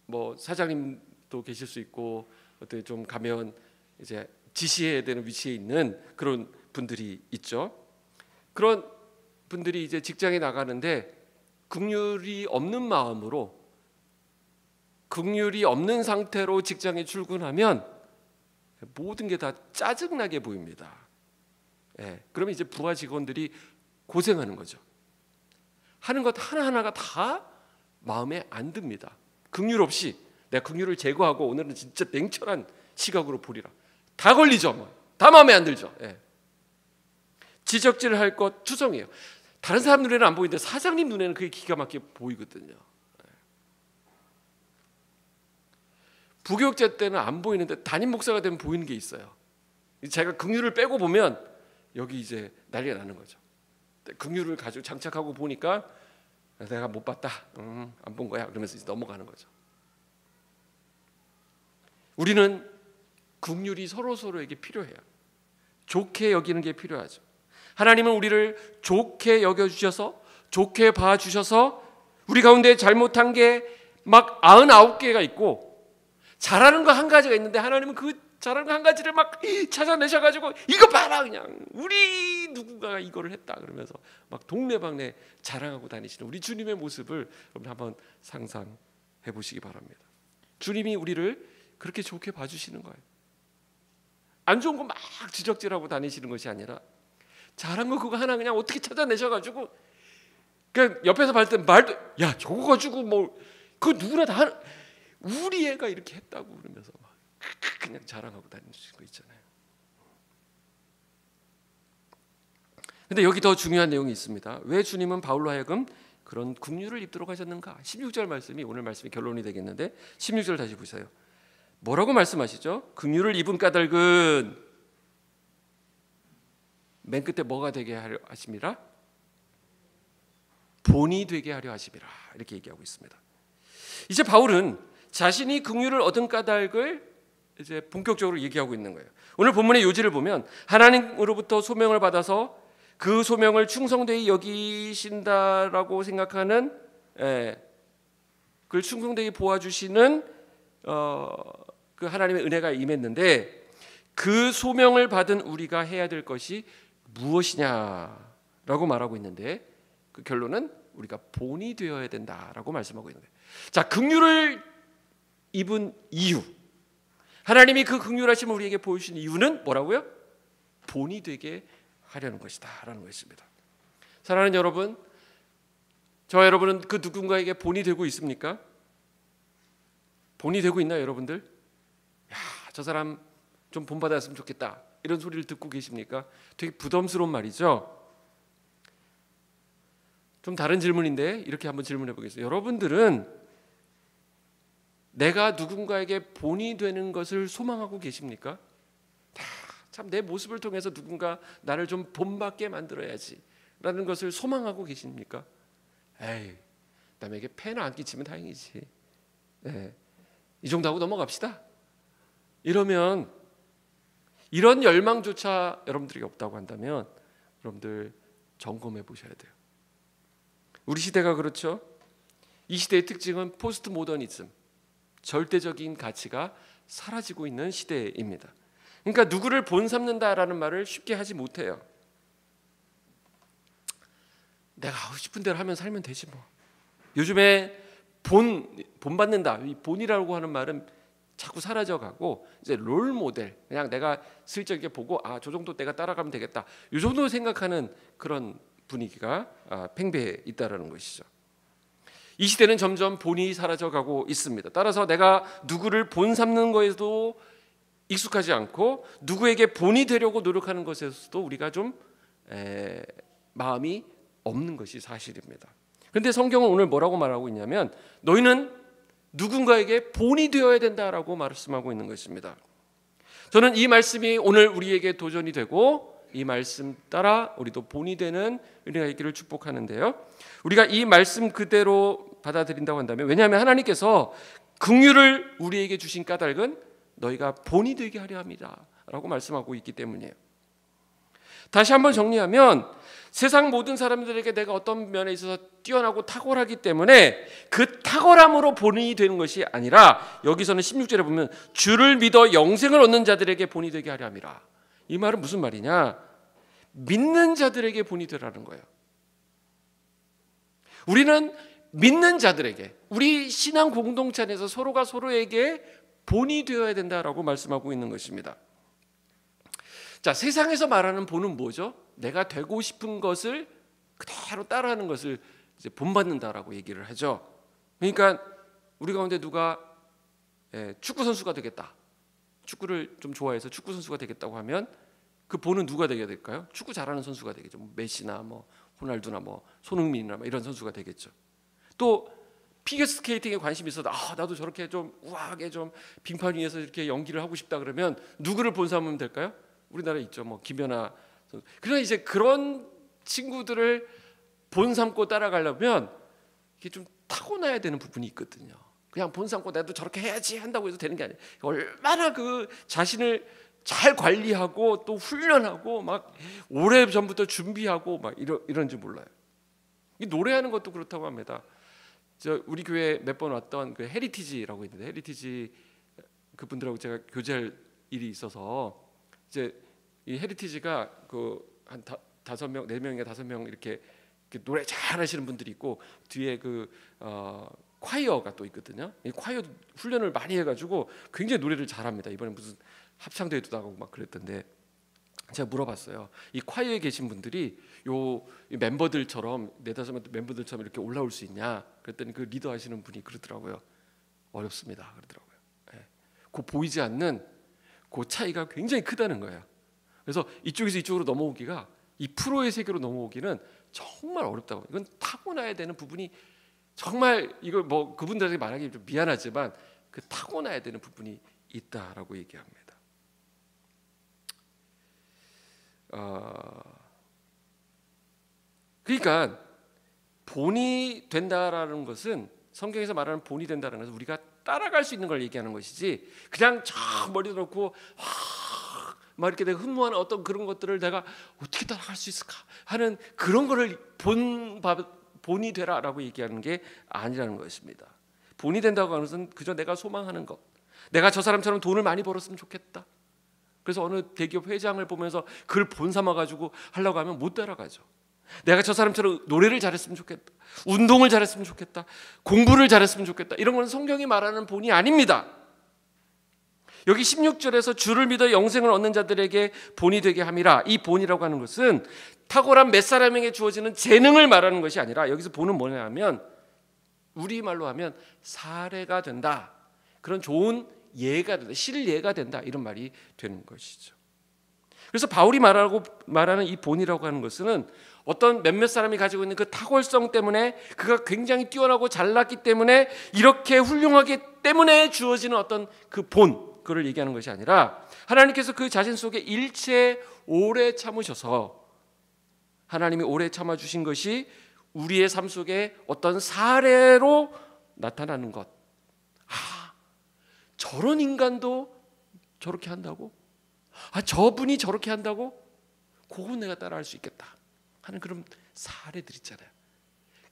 뭐 사장님도 계실 수 있고, 어떻게 좀 가면 이제 지시해야 되는 위치에 있는 그런 분들이 있죠. 그런 분들이 이제 직장에 나가는데 긍휼이 없는 마음으로, 긍휼이 없는 상태로 직장에 출근하면 모든 게 다 짜증나게 보입니다. 그러면 이제 부하 직원들이 고생하는 거죠. 하는 것 하나하나가 다 마음에 안 듭니다. 긍휼 없이 내가 긍휼을 제거하고 오늘은 진짜 냉철한 시각으로 보리라. 다 걸리죠. 뭐. 다 마음에 안 들죠. 예. 지적질할 것 투성이에요. 다른 사람 눈에는 안 보이는데 사장님 눈에는 그게 기가 막히게 보이거든요. 예. 부교육자 때는 안 보이는데 담임 목사가 되면 보이는 게 있어요. 제가 긍휼을 빼고 보면 여기 이제 난리가 나는 거죠. 긍휼을 가지고 장착하고 보니까 내가 못 봤다. 안 본 거야. 그러면서 이제 넘어가는 거죠. 우리는 긍휼이 서로서로에게 필요해요. 좋게 여기는 게 필요하죠. 하나님은 우리를 좋게 여겨주셔서 좋게 봐주셔서 우리 가운데 잘못한 게 막 99개가 있고 잘하는 거 한 가지가 있는데 하나님은 그 잘하는 거 한 가지를 막 찾아내셔가지고 이거 봐라 그냥 우리 누군가가 이거를 했다 그러면서 막 동네방네 자랑하고 다니시는 우리 주님의 모습을 여러분 한번 상상해 보시기 바랍니다. 주님이 우리를 그렇게 좋게 봐주시는 거예요. 안 좋은 거 막 지적질하고 다니시는 것이 아니라 잘한 거 그거 하나 그냥 어떻게 찾아내셔가지고 그냥 옆에서 봤을 때 말도 야 저거 가지고 뭐 그거 누구나 다 하는 우리 애가 이렇게 했다고 그러면서 막 그냥 자랑하고 다니시는 거 있잖아요. 근데 여기 더 중요한 내용이 있습니다. 왜 주님은 바울로 하여금 그런 긍휼을 입도록 하셨는가? 16절 말씀이 오늘 말씀이 결론이 되겠는데 16절 다시 보세요. 뭐라고 말씀하시죠? 긍휼을 입은 까닭은 맨 끝에 뭐가 되게 하려 하심이라? 본이 되게 하려 하심이라 이렇게 얘기하고 있습니다. 이제 바울은 자신이 긍휼을 얻은 까닭을 이제 본격적으로 얘기하고 있는 거예요. 오늘 본문의 요지를 보면 하나님으로부터 소명을 받아서 그 소명을 충성되이 여기신다라고 생각하는 그걸 충성되이 보아주시는 그 하나님의 은혜가 임했는데 그 소명을 받은 우리가 해야 될 것이 무엇이냐라고 말하고 있는데 그 결론은 우리가 본이 되어야 된다라고 말씀하고 있는 거예요. 자, 긍휼을 입은 이유, 하나님이 그 긍휼하심을 우리에게 보여주신 이유는 뭐라고요? 본이 되게 하려는 것이다라는 것입니다. 사랑하는 여러분, 저와 여러분은 그 누군가에게 본이 되고 있습니까? 본이 되고 있나요, 여러분들? 야, 저 사람 좀 본받았으면 좋겠다 이런 소리를 듣고 계십니까? 되게 부담스러운 말이죠. 좀 다른 질문인데 이렇게 한번 질문해 보겠습니다. 여러분들은 내가 누군가에게 본이 되는 것을 소망하고 계십니까? 참 내 모습을 통해서 누군가 나를 좀 본받게 만들어야지 라는 것을 소망하고 계십니까? 에이, 남에게 폐나 안 끼치면 다행이지. 네, 이 정도 하고 넘어갑시다. 이러면 이런 열망조차 여러분들에게 없다고 한다면 여러분들 점검해 보셔야 돼요. 우리 시대가 그렇죠. 이 시대의 특징은 포스트 모더니즘, 절대적인 가치가 사라지고 있는 시대입니다. 그러니까 누구를 본삼는다라는 말을 쉽게 하지 못해요. 내가 하고 싶은 대로 하면 살면 되지 뭐. 요즘에 본받는다, 이 본이라고 하는 말은 자꾸 사라져가고 이제 롤 모델, 그냥 내가 슬쩍 이렇게 보고 저 정도 내가 따라가면 되겠다, 이 정도 생각하는 그런 분위기가 팽배해 있다라는 것이죠. 이 시대는 점점 본이 사라져가고 있습니다. 따라서 내가 누구를 본 삼는 거에도 익숙하지 않고 누구에게 본이 되려고 노력하는 것에서도 우리가 좀 마음이 없는 것이 사실입니다. 그런데 성경은 오늘 뭐라고 말하고 있냐면 너희는 누군가에게 본이 되어야 된다라고 말씀하고 있는 것입니다. 저는 이 말씀이 오늘 우리에게 도전이 되고 이 말씀 따라 우리도 본이 되는 은혜가 있기를 축복하는데요. 우리가 이 말씀 그대로 받아들인다고 한다면, 왜냐하면 하나님께서 긍휼을 우리에게 주신 까닭은 너희가 본이 되게 하려 합니다 라고 말씀하고 있기 때문이에요. 다시 한번 정리하면 세상 모든 사람들에게 내가 어떤 면에 있어서 뛰어나고 탁월하기 때문에 그 탁월함으로 본이 되는 것이 아니라 여기서는 16절에 보면 주를 믿어 영생을 얻는 자들에게 본이 되게 하려 함이라. 이 말은 무슨 말이냐? 믿는 자들에게 본이 되라는 거예요. 우리는 믿는 자들에게, 우리 신앙 공동체 안에서 서로가 서로에게 본이 되어야 된다라고 말씀하고 있는 것입니다. 자, 세상에서 말하는 본은 뭐죠? 내가 되고 싶은 것을 그대로 따라하는 것을 이제 본받는다라고 얘기를 하죠. 그러니까 우리 가운데 누가 축구 선수가 되겠다, 축구를 좀 좋아해서 축구 선수가 되겠다고 하면 그 본은 누가 되게 될까요? 축구 잘하는 선수가 되겠죠. 메시나 뭐 호날두나 뭐 손흥민이나 뭐 이런 선수가 되겠죠. 또 피겨 스케이팅에 관심이 있어서 나도 저렇게 좀 우아하게 좀 빙판 위에서 이렇게 연기를 하고 싶다 그러면 누구를 본삼으면 될까요? 우리나라에 있죠. 뭐 김연아 선수. 그러나 이제 그런 친구들을 본삼고 따라가려면 이게 좀 타고나야 되는 부분이 있거든요. 그냥 본삼고 나도 저렇게 해야지 한다고 해서 되는 게 아니에요. 얼마나 그 자신을 잘 관리하고 또 훈련하고 막 오래 전부터 준비하고 막 이런지 몰라요. 이 노래하는 것도 그렇다고 합니다. 우리 교회 몇 번 왔던 그 헤리티지라고 있는데, 헤리티지 그분들하고 제가 교제할 일이 있어서 이제 이 헤리티지가 그 한 5명, 4명인가 5명 이렇게 노래 잘하시는 분들이 있고 뒤에 그 콰이어가 또 있거든요. 이 콰이어 훈련을 많이 해가지고 굉장히 노래를 잘합니다. 이번에 무슨 합창대회도 나가고 막 그랬던데 제가 물어봤어요. 이 콰이어에 계신 분들이 요 멤버들처럼 4-5명 멤버들처럼 이렇게 올라올 수 있냐? 그랬더니 그 리더 하시는 분이 그러더라고요. 어렵습니다. 그러더라고요. 그 보이지 않는 그 차이가 굉장히 크다는 거예요. 그래서 이쪽에서 이쪽으로 넘어오기가, 이 프로의 세계로 넘어오기는 정말 어렵다고. 이건 타고나야 되는 부분이 정말, 이걸 뭐 그분들에게 말하기 좀 미안하지만 그 타고나야 되는 부분이 있다라고 얘기합니다. 그러니까 본이 된다라는 것은, 성경에서 말하는 본이 된다는 것은 우리가 따라갈 수 있는 걸 얘기하는 것이지, 그냥 저 머리 놓고 막 이렇게 내가 흠모하는 어떤 그런 것들을 내가 어떻게 따라갈 수 있을까 하는 그런 거를 본이 되라라고 얘기하는 게 아니라는 것입니다. 본이 된다고 하는 것은 그저 내가 소망하는 것, 내가 저 사람처럼 돈을 많이 벌었으면 좋겠다. 그래서 어느 대기업 회장을 보면서 그걸 본삼아가지고 하려고 하면 못 따라가죠. 내가 저 사람처럼 노래를 잘했으면 좋겠다, 운동을 잘했으면 좋겠다, 공부를 잘했으면 좋겠다, 이런 건 성경이 말하는 본이 아닙니다. 여기 16절에서 주를 믿어 영생을 얻는 자들에게 본이 되게 함이라, 이 본이라고 하는 것은 탁월한 몇 사람에게 주어지는 재능을 말하는 것이 아니라, 여기서 본은 뭐냐면 우리말로 하면 사례가 된다, 그런 좋은 예가 된다, 실예가 된다, 이런 말이 되는 것이죠. 그래서 바울이 말하는 이 본이라고 하는 것은 어떤 몇몇 사람이 가지고 있는 그 탁월성 때문에, 그가 굉장히 뛰어나고 잘났기 때문에, 이렇게 훌륭하기 때문에 주어지는 어떤 그 본, 그걸 얘기하는 것이 아니라 하나님께서 그 자신 속에 일체 오래 참으셔서, 하나님이 오래 참아주신 것이 우리의 삶 속에 어떤 사례로 나타나는 것. 저런 인간도 저렇게 한다고? 저분이 저렇게 한다고? 그건 내가 따라할 수 있겠다 하는 그런 사례들 있잖아요.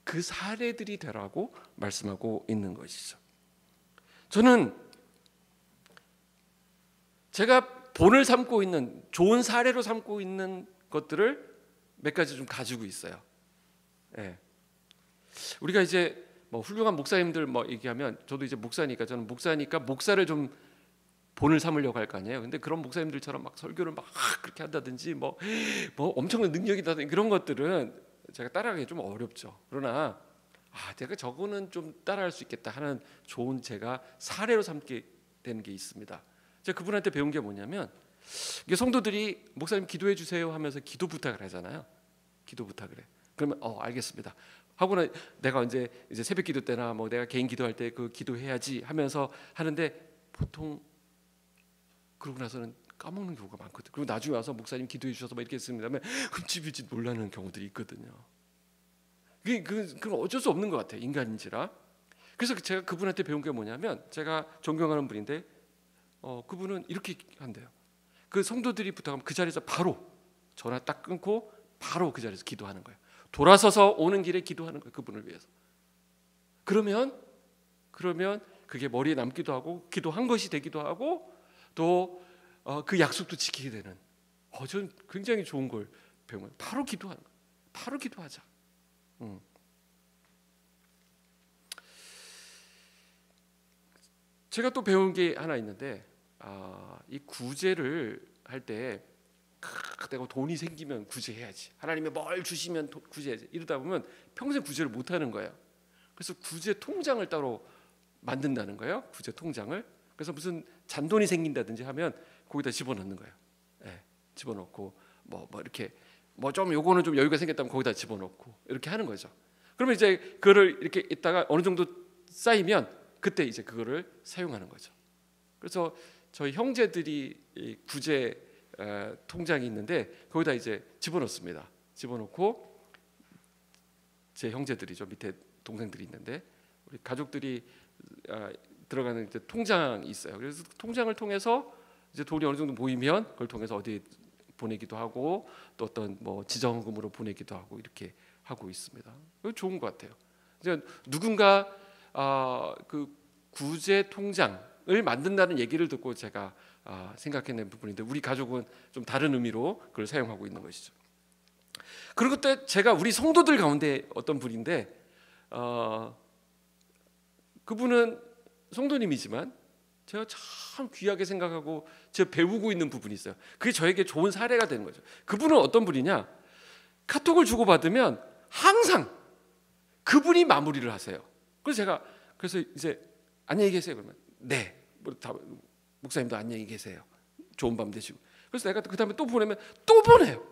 그 사례들이 되라고 말씀하고 있는 것이죠. 저는 제가 본을 삼고 있는, 좋은 사례로 삼고 있는 것들을 몇 가지 좀 가지고 있어요. 우리가 이제 뭐 훌륭한 목사님들 뭐 얘기하면, 저도 이제 목사니까, 저는 목사니까 목사를 좀 본을 삼으려고 할 거 아니에요. 근데 그런 목사님들처럼 막 설교를 막 그렇게 한다든지 뭐 엄청난 능력이다든지 그런 것들은 제가 따라가기 좀 어렵죠. 그러나 제가 저거는 좀 따라할 수 있겠다 하는 좋은 제가 사례로 삼게 되는 게 있습니다. 제가 그분한테 배운 게 뭐냐면, 이게 성도들이 목사님 기도해 주세요 하면서 기도 부탁을 하잖아요. 기도 부탁을 해. 그러면 알겠습니다 하고는 내가 이제 새벽 기도 때나 뭐 내가 개인 기도할 때 그 기도해야지 하면서 하는데, 보통 그러고 나서는 까먹는 경우가 많거든요. 그리고 나중에 와서 목사님 기도해 주셔서 막 이렇게 했습니다 하면 흠칫흠칫 놀라는 경우들이 있거든요. 그건 어쩔 수 없는 것 같아요. 인간인지라. 그래서 제가 그분한테 배운 게 뭐냐면, 제가 존경하는 분인데 그분은 이렇게 한대요. 그 성도들이 부탁하면 그 자리에서 바로 전화 딱 끊고 바로 그 자리에서 기도하는 거예요. 돌아서서 오는 길에 기도하는 거예요. 그분을 위해서. 그러면 그게 머리에 남기도 하고 기도한 것이 되기도 하고, 또 그 약속도 지키게 되는, 저는 굉장히 좋은 걸 배운 거예요. 바로 기도하는 거예요. 바로 기도하자. 제가 또 배운 게 하나 있는데, 이 구제를 할 때 내가 돈이 생기면 구제해야지, 하나님이 뭘 주시면 구제해야지, 이러다 보면 평생 구제를 못 하는 거예요. 그래서 구제 통장을 따로 만든다는 거예요. 구제 통장을. 그래서 무슨 잔돈이 생긴다든지 하면 거기다 집어넣는 거예요. 예, 집어넣고 뭐 이렇게 뭐 좀 요거는 좀 여유가 생겼다면 거기다 집어넣고 이렇게 하는 거죠. 그러면 이제 그거를 이렇게 있다가 어느 정도 쌓이면 그때 이제 그거를 사용하는 거죠. 그래서 저희 형제들이 이 구제 통장이 있는데 거기다 이제 집어넣습니다. 집어넣고 제 형제들이죠. 밑에 동생들이 있는데 우리 가족들이 들어가는 이제 통장이 있어요. 그래서 통장을 통해서 이제 돈이 어느 정도 모이면 그걸 통해서 어디 보내기도 하고 또 어떤 뭐 지정금으로 보내기도 하고 이렇게 하고 있습니다. 이거 좋은 것 같아요. 이제 누군가 그 구제 통장을 만든다는 얘기를 듣고 제가 생각해낸 부분인데 우리 가족은 좀 다른 의미로 그걸 사용하고 있는 것이죠. 그리고 또 제가 우리 성도들 가운데 어떤 분인데 그분은 성도님이지만 제가 참 귀하게 생각하고 제가 배우고 있는 부분이 있어요. 그게 저에게 좋은 사례가 되는 거죠. 그분은 어떤 분이냐? 카톡을 주고받으면 항상 그분이 마무리를 하세요. 그래서 이제 안녕히 계세요 그러면 네, 목사님도 안녕히 계세요. 좋은 밤 되시고. 그래서 내가 그 다음에 또 보내면 또 보내요.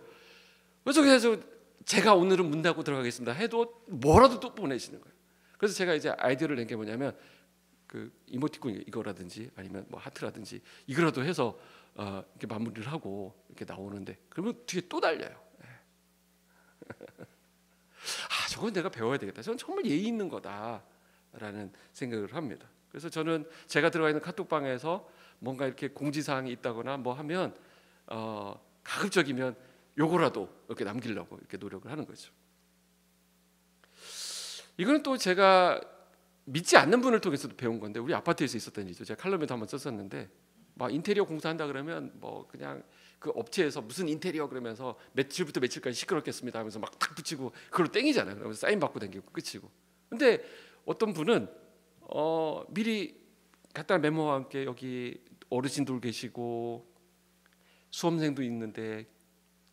그래서 제가 오늘은 문 닫고 들어가겠습니다 해도 뭐라도 또 보내시는 거예요. 그래서 제가 이제 아이디어를 낸 게 뭐냐면 그 이모티콘 이거라든지 아니면 뭐 하트라든지 이거라도 해서 이렇게 마무리를 하고 이렇게 나오는데 그러면 뒤에 또 달려요. 저건 내가 배워야 되겠다. 저건 정말 예의 있는 거다라는 생각을 합니다. 그래서 저는 제가 들어가 있는 카톡방에서 뭔가 이렇게 공지사항이 있다거나 뭐 하면 가급적이면 요거라도 이렇게 남기려고 이렇게 노력을 하는 거죠. 이거는 또 제가 믿지 않는 분을 통해서도 배운 건데 우리 아파트에서 있었던 일이죠. 제가 칼럼에도 한번 썼었는데 막 인테리어 공사한다 그러면 뭐 그냥 그 업체에서 무슨 인테리어 그러면서 며칠부터 며칠까지 시끄럽겠습니다 하면서 막 탁 붙이고 그걸 땡이잖아요. 그러면서 사인 받고 다니고 끝이고. 근데 어떤 분은 미리 갖다 메모와 함께 여기 어르신들 계시고 수험생도 있는데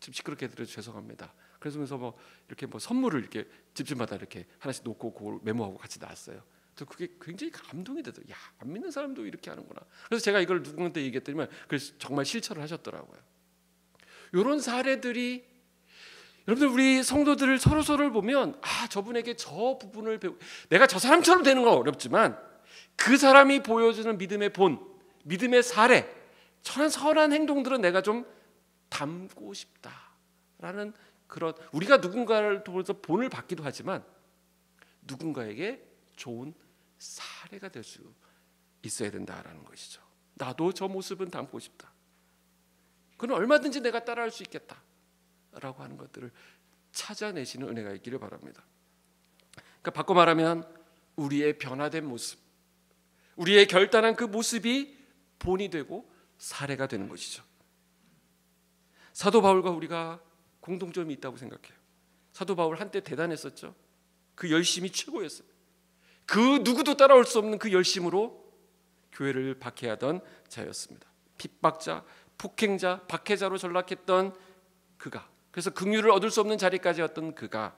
좀 시끄럽게 해드려서 죄송합니다. 그러면서 뭐 이렇게 뭐 선물을 이렇게 집집마다 이렇게 하나씩 놓고 그걸 메모하고 같이 나왔어요. 그게 굉장히 감동이 되더라고요. 야, 안 믿는 사람도 이렇게 하는구나. 그래서 제가 이걸 누구한테 얘기했더니 그래서 정말 실천을 하셨더라고요. 이런 사례들이 여러분들 우리 성도들을 서로를 보면 저분에게 저 부분을 내가 저 사람처럼 되는 건 어렵지만 그 사람이 보여주는 믿음의 본, 믿음의 사례, 선한 행동들은 내가 좀 담고 싶다라는 그런 우리가 누군가를 통해서 본을 받기도 하지만 누군가에게 좋은 사례가 될 수 있어야 된다라는 것이죠. 나도 저 모습은 담고 싶다. 그건 얼마든지 내가 따라할 수 있겠다라고 하는 것들을 찾아내시는 은혜가 있기를 바랍니다. 그러니까 바꿔 말하면 우리의 변화된 모습, 우리의 결단한 그 모습이 본이 되고 사례가 되는 것이죠. 사도 바울과 우리가 공통점이 있다고 생각해요. 사도 바울 한때 대단했었죠. 그 열심이 최고였어요. 그 누구도 따라올 수 없는 그 열심으로 교회를 박해하던 자였습니다. 핍박자, 폭행자, 박해자로 전락했던 그가, 그래서 긍휼을 얻을 수 없는 자리까지 왔던 그가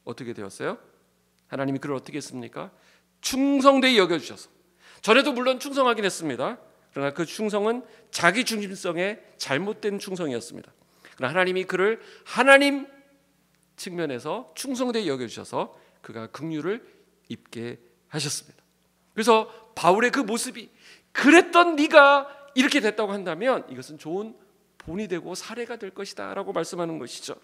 어떻게 되었어요? 하나님이 그를 어떻게 했습니까? 충성되이 여겨주셔서, 전에도 물론 충성하긴 했습니다. 그러나 그 충성은 자기 중심성의 잘못된 충성이었습니다. 그러나 하나님이 그를 하나님 측면에서 충성되이 여겨주셔서 그가 긍휼을 입게 하셨습니다. 그래서 바울의 그 모습이 그랬던 네가 이렇게 됐다고 한다면 이것은 좋은 본이 되고 사례가 될 것이다 라고 말씀하는 것이죠.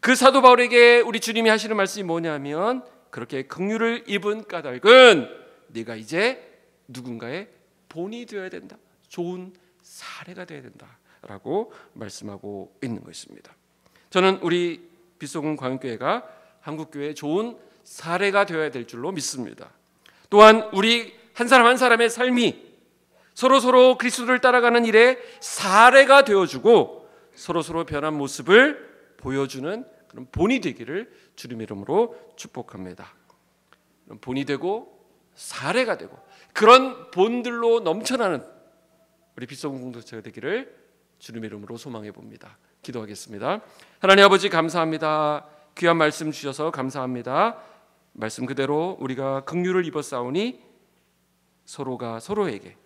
그 사도 바울에게 우리 주님이 하시는 말씀이 뭐냐면 그렇게 긍휼을 입은 까닭은 네가 이제 누군가의 본이 되어야 된다, 좋은 사례가 되어야 된다라고 말씀하고 있는 것입니다. 저는 우리 빛소금 광역교회가 한국교회의 좋은 사례가 되어야 될 줄로 믿습니다. 또한 우리 한 사람 한 사람의 삶이 서로 그리스도를 따라가는 일에 사례가 되어주고 서로 변한 모습을 보여주는 그런 본이 되기를 주님의 이름으로 축복합니다. 본이 되고 사례가 되고 그런 본들로 넘쳐나는 우리 빛소금 공동체가 되기를 주님의 이름으로 소망해 봅니다. 기도하겠습니다. 하나님 아버지 감사합니다. 귀한 말씀 주셔서 감사합니다. 말씀 그대로 우리가 긍휼을 입었사오니 서로가 서로에게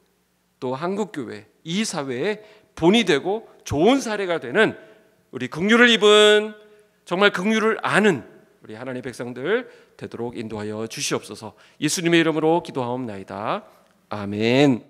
또 한국교회 이 사회의 본이 되고 좋은 사례가 되는 우리 긍휼을 입은 정말 긍휼을 아는 우리 하나님의 백성들 되도록 인도하여 주시옵소서. 예수님의 이름으로 기도하옵나이다. 아멘.